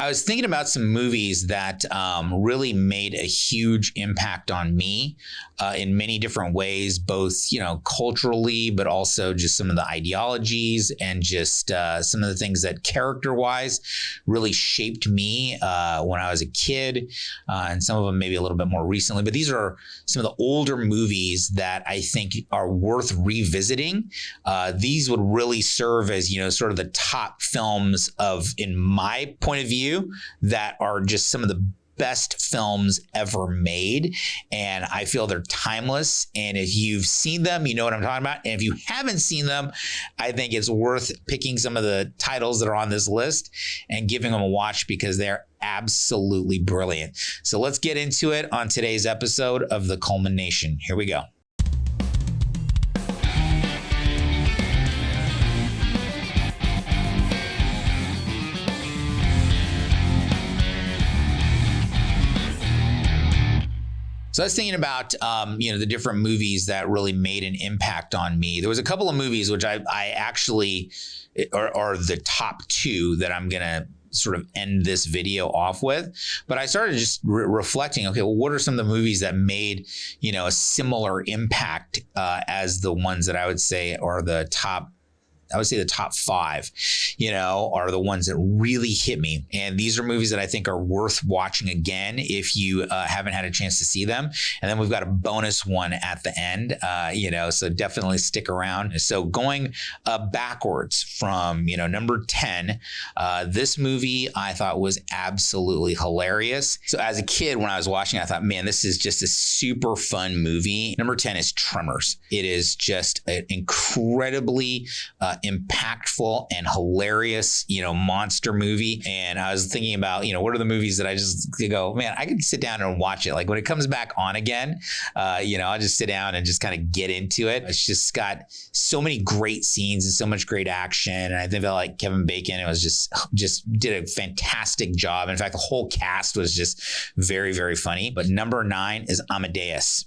I was thinking about some movies that really made a huge impact on me in many different ways, both, culturally, but also just some of the ideologies and just some of the things that character-wise really shaped me when I was a kid, and some of them maybe a little bit more recently. But these are some of the older movies that I think are worth revisiting. These would really serve as, sort of the top films in my point of view, that are just some of the best films ever made. And I feel they're timeless. And if you've seen them, you know what I'm talking about. And if you haven't seen them, I think it's worth picking some of the titles that are on this list and giving them a watch, because they're absolutely brilliant. So let's get into it on today's episode of the Coleman Nation. Here we go. So I was thinking about, the different movies that really made an impact on me. There was a couple of movies which I actually are the top two that I'm going to sort of end this video off with. But I started just reflecting, okay, well, what are some of the movies that made, a similar impact as the ones that I would say are the top. I would say the top five, are the ones that really hit me. And these are movies that I think are worth watching again if you haven't had a chance to see them. And then we've got a bonus one at the end, so definitely stick around. So going backwards from, number 10, this movie I thought was absolutely hilarious. So as a kid, when I was watching, I thought, man, this is just a super fun movie. Number 10 is Tremors. It is just an incredibly impactful and hilarious, monster movie. And I was thinking about, what are the movies that I just go, man, I can sit down and watch it. Like when it comes back on again, I'll just sit down and just kind of get into it. It's just got so many great scenes and so much great action. And I think that like Kevin Bacon, it was just did a fantastic job. In fact, the whole cast was just very, very funny. But number 9 is Amadeus.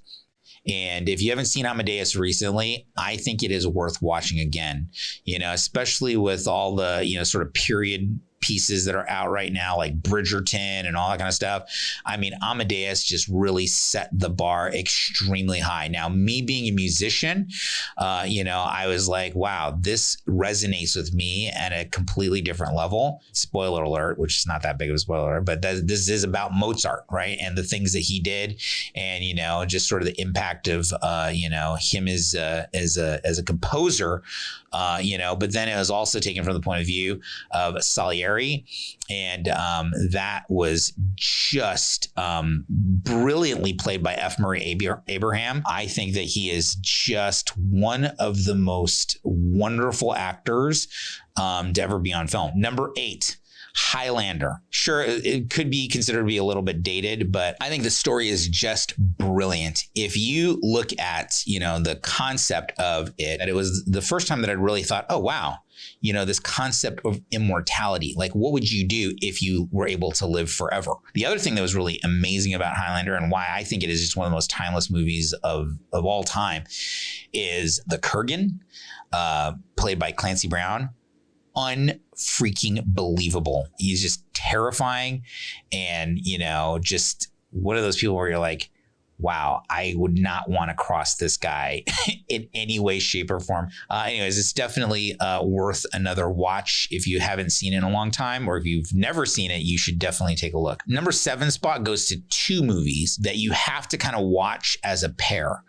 And if you haven't seen Amadeus recently, I think it is worth watching again, especially with all the, sort of period pieces that are out right now, like Bridgerton and all that kind of stuff. I mean, Amadeus just really set the bar extremely high. Now, me being a musician, I was like, wow, this resonates with me at a completely different level. Spoiler alert, which is not that big of a spoiler, but this is about Mozart, right? And the things that he did, and, just sort of the impact of, him as a composer, but then it was also taken from the point of view of Salieri. And that was just brilliantly played by F. Murray Abraham. I think that he is just one of the most wonderful actors to ever be on film. Number 8. Highlander. Sure, it could be considered to be a little bit dated, but I think the story is just brilliant. If you look at, the concept of it, and it was the first time that I really thought, oh, wow, this concept of immortality. Like, what would you do if you were able to live forever? The other thing that was really amazing about Highlander, and why I think it is just one of the most timeless movies of all time, is the Kurgan, played by Clancy Brown. Unfreaking believable. He's just terrifying, and just one of those people where you're like, wow, I would not want to cross this guy in any way, shape, or form. Anyways, it's definitely worth another watch if you haven't seen it in a long time, or if you've never seen it, you should definitely take a look. Number 7 spot goes to 2 movies that you have to kind of watch as a pair,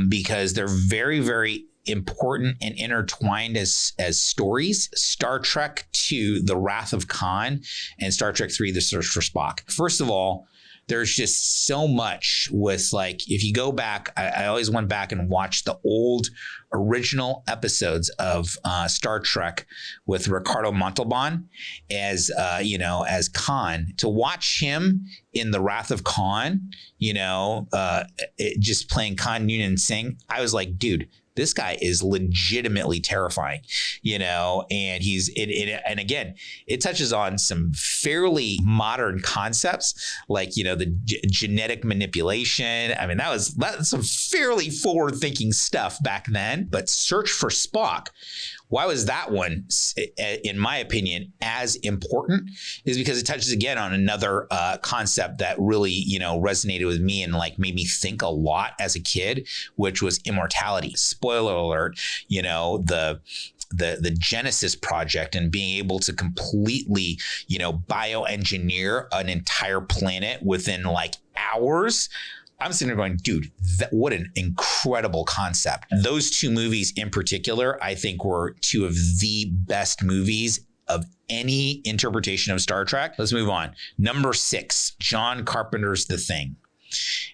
because they're very, very important and intertwined as stories. Star Trek II, The Wrath of Khan, and Star Trek III, The Search for Spock. First of all, there's just so much with, like, if you go back, I always went back and watched the old original episodes of Star Trek with Ricardo Montalban as Khan. To watch him in The Wrath of Khan, just playing Khan Noonan Singh, I was like, dude, this guy is legitimately terrifying, and and again, it touches on some fairly modern concepts, like, the genetic manipulation. I mean, that's some fairly forward thinking stuff back then. But Search for Spock Why was that one, in my opinion, as important? Is because it touches again on another concept that really, resonated with me and like made me think a lot as a kid, which was immortality. Spoiler alert, the Genesis project and being able to completely, bioengineer an entire planet within like hours. I'm sitting there going, dude, what an incredible concept. Those two movies in particular, I think were two of the best movies of any interpretation of Star Trek. Let's move on. Number 6, John Carpenter's The Thing.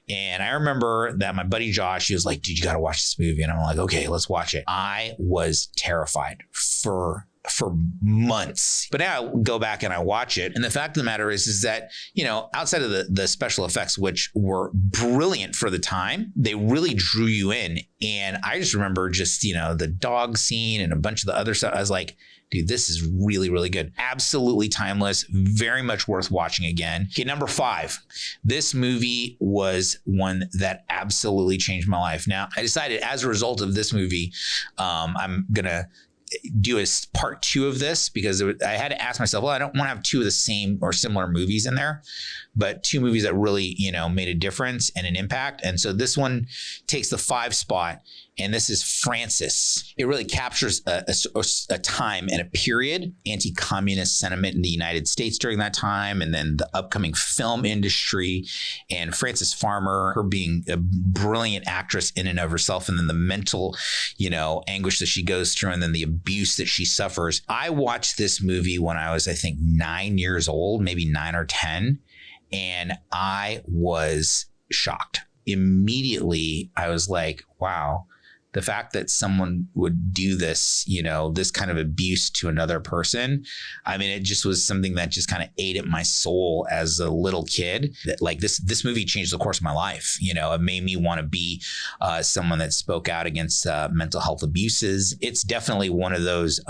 And I remember that my buddy Josh, he was like, dude, you got to watch this movie. And I'm like, okay, let's watch it. I was terrified for months. But now I go back and I watch it. And the fact of the matter is that, outside of the special effects, which were brilliant for the time, they really drew you in. And I just remember the dog scene and a bunch of the other stuff. I was like, dude, this is really, really good. Absolutely timeless. Very much worth watching again. Okay, number 5. This movie was one that absolutely changed my life. Now, I decided as a result of this movie, I'm going to do a part 2 of this because I had to ask myself, well, I don't want to have 2 of the same or similar movies in there, but 2 movies that really, made a difference and an impact. And so this one takes the 5 spot, and this is Francis. It really captures a time and a period, anti-communist sentiment in the United States during that time, and then the upcoming film industry, and Frances Farmer, her being a brilliant actress in and of herself, and then the mental, anguish that she goes through, and then the abuse that she suffers. I watched this movie when I was, I think, 9 years old, maybe 9 or 10, and I was shocked. Immediately, I was like, wow. The fact that someone would do this, this kind of abuse to another person, I mean, it just was something that just kind of ate at my soul as a little kid. That, like this movie changed the course of my life. It made me want to be someone that spoke out against mental health abuses. It's definitely one of those,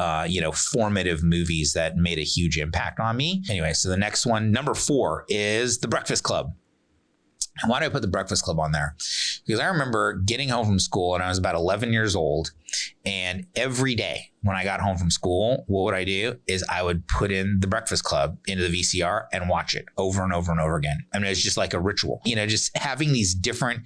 formative movies that made a huge impact on me. Anyway, so the next one, number 4, is The Breakfast Club. And why do I put The Breakfast Club on there? Because I remember getting home from school and I was about 11 years old. And every day when I got home from school, what would I do is I would put in The Breakfast Club into the VCR and watch it over and over and over again. I mean, it's just like a ritual, just having these different,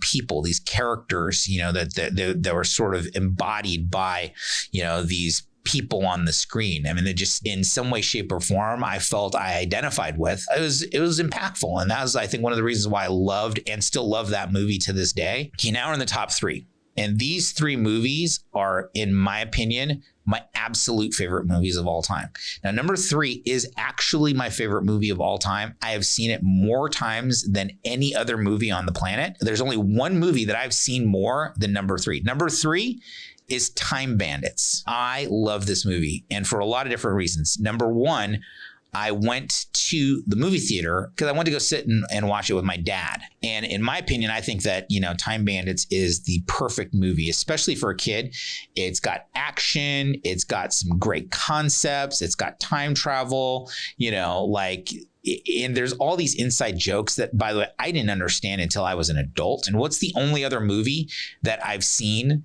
people, these characters, that were sort of embodied by, these people on the screen. I mean, they just in some way, shape, or form, I felt I identified with. It was impactful. And that was, I think, one of the reasons why I loved and still love that movie to this day. Okay, now we're in the top 3. And these 3 movies are, in my opinion, my absolute favorite movies of all time. Now, number 3 is actually my favorite movie of all time. I have seen it more times than any other movie on the planet. There's only one movie that I've seen more than number 3. Number 3 is Time Bandits. I love this movie, and for a lot of different reasons. Number 1, I went to the movie theater because I wanted to go sit and watch it with my dad. And in my opinion, I think that, Time Bandits is the perfect movie, especially for a kid. It's got action. It's got some great concepts. It's got time travel, and there's all these inside jokes that, by the way, I didn't understand until I was an adult. And what's the only other movie that I've seen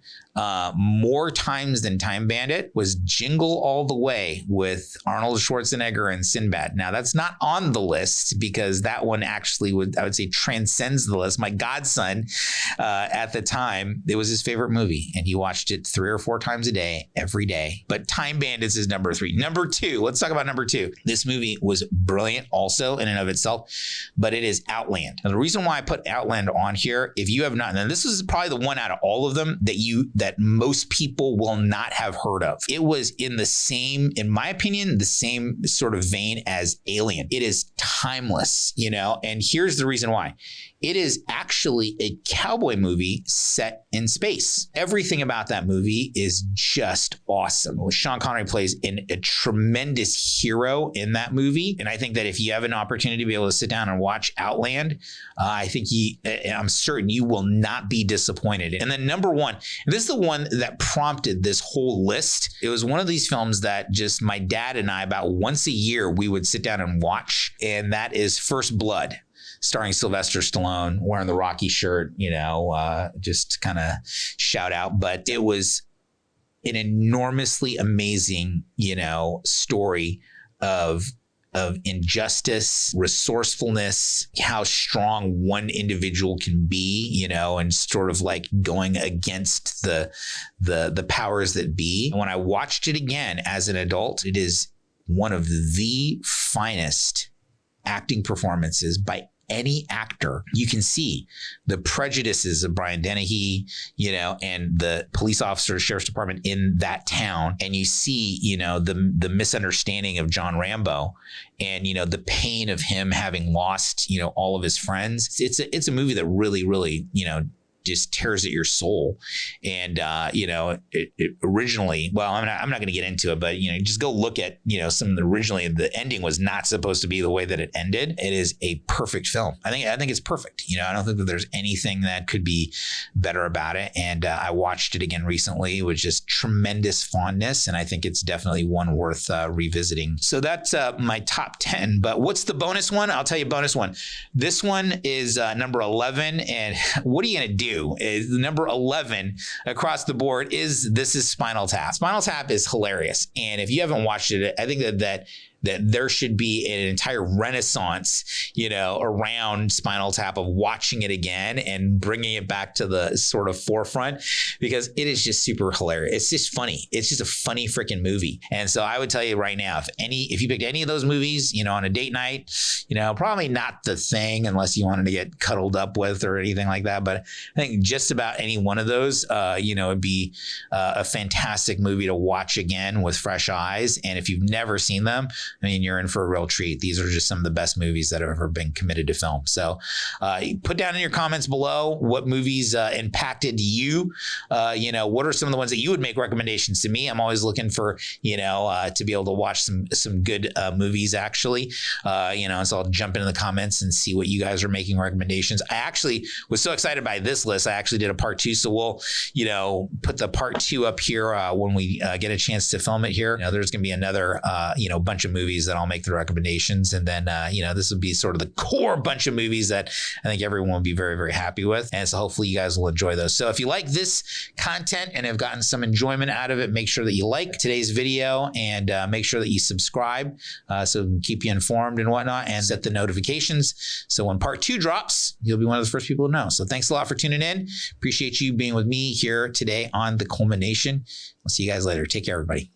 more times than Time Bandit was Jingle All the Way with Arnold Schwarzenegger and Sinbad. Now, that's not on the list because that one actually I would say transcends the list. My godson at the time, it was his favorite movie, and he watched it 3 or 4 times a day, every day. But Time Bandits is number 3. Number 2, let's talk about number 2. This movie was brilliant also in and of itself, but it is Outland. And the reason why I put Outland on here, if you have not, and this is probably the one out of all of them that most people will not have heard of. It was in my opinion, the same sort of vein as Alien. It is timeless, and here's the reason why. It is actually a cowboy movie set in space. Everything about that movie is just awesome. Sean Connery plays a tremendous hero in that movie. And I think that if you have an opportunity to be able to sit down and watch Outland, I'm certain you will not be disappointed. And then number 1, and this is the one that prompted this whole list. It was one of these films that just my dad and I, about once a year, we would sit down and watch. And that is First Blood, starring Sylvester Stallone, wearing the Rocky shirt, just kind of shout out. But it was an enormously amazing, story of injustice, resourcefulness, how strong one individual can be, and sort of like going against the powers that be. When I watched it again as an adult, it is one of the finest acting performances by any actor. You can see the prejudices of Brian Dennehy, and the police officers, sheriff's department in that town. And you see, the misunderstanding of John Rambo and, the pain of him having lost, all of his friends. It's a movie that really, really, just tears at your soul. And, it originally, well, I'm not going to get into it, but, just go look at, some of originally the ending was not supposed to be the way that it ended. It is a perfect film. I think it's perfect. I don't think that there's anything that could be better about it. And I watched it again recently with just tremendous fondness. And I think it's definitely one worth revisiting. So that's my top 10. But what's the bonus one? I'll tell you bonus one. This one is number 11. And what are you going to do? Is number 11 across the board is Spinal Tap. Spinal Tap is hilarious. And if you haven't watched it, I think that there should be an entire renaissance, around Spinal Tap of watching it again and bringing it back to the sort of forefront, because it is just super hilarious. It's just funny. It's just a funny freaking movie. And so I would tell you right now, if you picked any of those movies, on a date night, probably not the thing unless you wanted to get cuddled up with or anything like that. But I think just about any one of those, it'd be a fantastic movie to watch again with fresh eyes. And if you've never seen them, you're in for a real treat. These are just some of the best movies that have ever been committed to film. So put down in your comments below what movies impacted you. What are some of the ones that you would make recommendations to me? I'm always looking for, to be able to watch some good movies, actually. So I'll jump into the comments and see what you guys are making recommendations. I actually was so excited by this list. I actually did a part 2. So we'll, put the part 2 up here when we get a chance to film it here. There's going to be another, bunch of movies that I'll make the recommendations. And then, this will be sort of the core bunch of movies that I think everyone will be very, very happy with. And so hopefully you guys will enjoy those. So if you like this content and have gotten some enjoyment out of it, make sure that you like today's video and make sure that you subscribe so we can keep you informed and whatnot, and set the notifications. So when part 2 drops, you'll be one of the first people to know. So thanks a lot for tuning in. Appreciate you being with me here today on The Coleman Nation. I'll see you guys later. Take care, everybody.